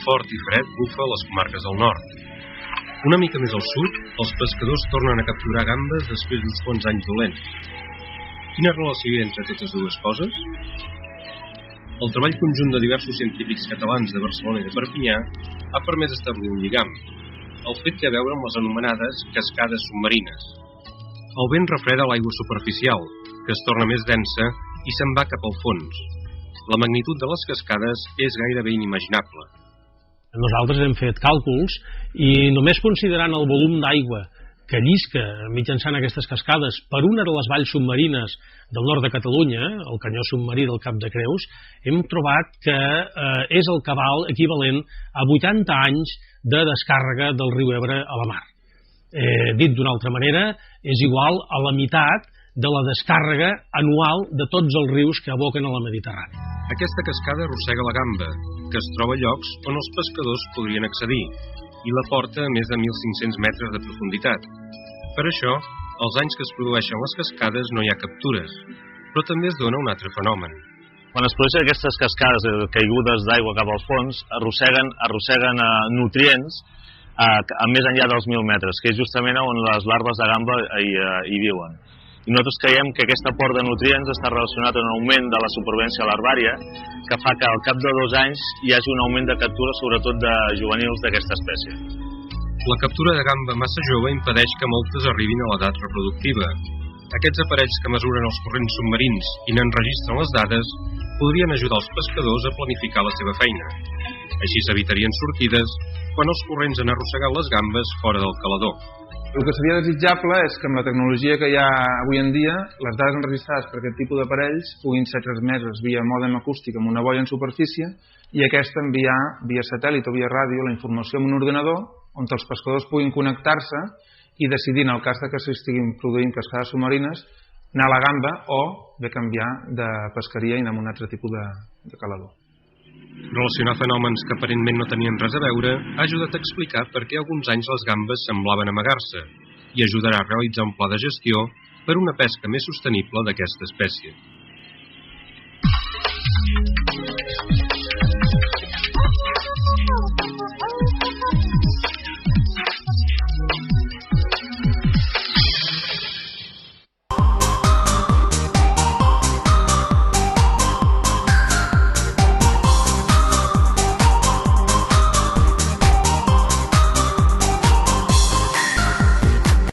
fort i fred bufa a les comarques del nord. Una mica més al sud, els pescadors tornen a capturar gambes després d'uns quants anys dolents. Quina relació hi ha entre totes dues coses? El treball conjunt de diversos científics catalans de Barcelona i de Perpinyà ha permès establir un lligam. El fet té a veure amb les anomenades cascades submarines. El vent refreda l'aigua superficial, que es torna més densa i se'n va cap al fons. La magnitud de les cascades és gairebé inimaginable. Nosaltres hem fet càlculs i només considerant el volum d'aigua que llisca mitjançant aquestes cascades per una de les valls submarines del nord de Catalunya, el canyó submarí del Cap de Creus, hem trobat que és el cabal equivalent a 80 anys de descàrrega del riu Ebre a la mar. Dit d'una altra manera, és igual a la meitat de la descàrrega anual de tots els rius que aboquen a la Mediterrània. Aquesta cascada arrossega la gamba, que es troba a llocs on els pescadors podrien accedir, i la porta a més de 1.500 metres de profunditat. Per això, als anys que es produeixen les cascades no hi ha captures, però també es dona un altre fenomen. Quan es produeixen aquestes cascades caigudes d'aigua cap al fons, arrosseguen nutrients a més enllà dels 1.000 metres, que és justament on les larves de gamba hi viuen. I nosaltres creiem que aquest aport de nutrients està relacionat amb un augment de la supervivència larvària, que fa que al cap de 2 anys hi hagi un augment de captura, sobretot de juvenils d'aquesta espècie. La captura de gamba massa jove impedeix que moltes arribin a l'edat reproductiva. Aquests aparells que mesuren els corrents submarins i n'enregistren les dades podrien ajudar els pescadors a planificar la seva feina. Així s'evitarien sortides quan els corrents han arrossegat les gambes fora del calador. El que seria desitjable és que amb la tecnologia que hi ha avui en dia, les dades enregistrades per aquest tipus d'aparells puguin ser transmeses via mòdem acústic amb una boia en superfície i aquesta enviar via satèl·lit o via ràdio la informació en un ordenador on els pescadors puguin connectar-se i decidir, en el cas que s'estiguin produint cascades submarines, anar a la gamba o bé canviar de pesqueria i anar a un altre tipus de calador. Relacionar fenòmens que aparentment no tenien res a veure ha ajudat a explicar per què alguns anys les gambes semblaven amagar-se i ajudarà a realitzar un pla de gestió per una pesca més sostenible d'aquesta espècie.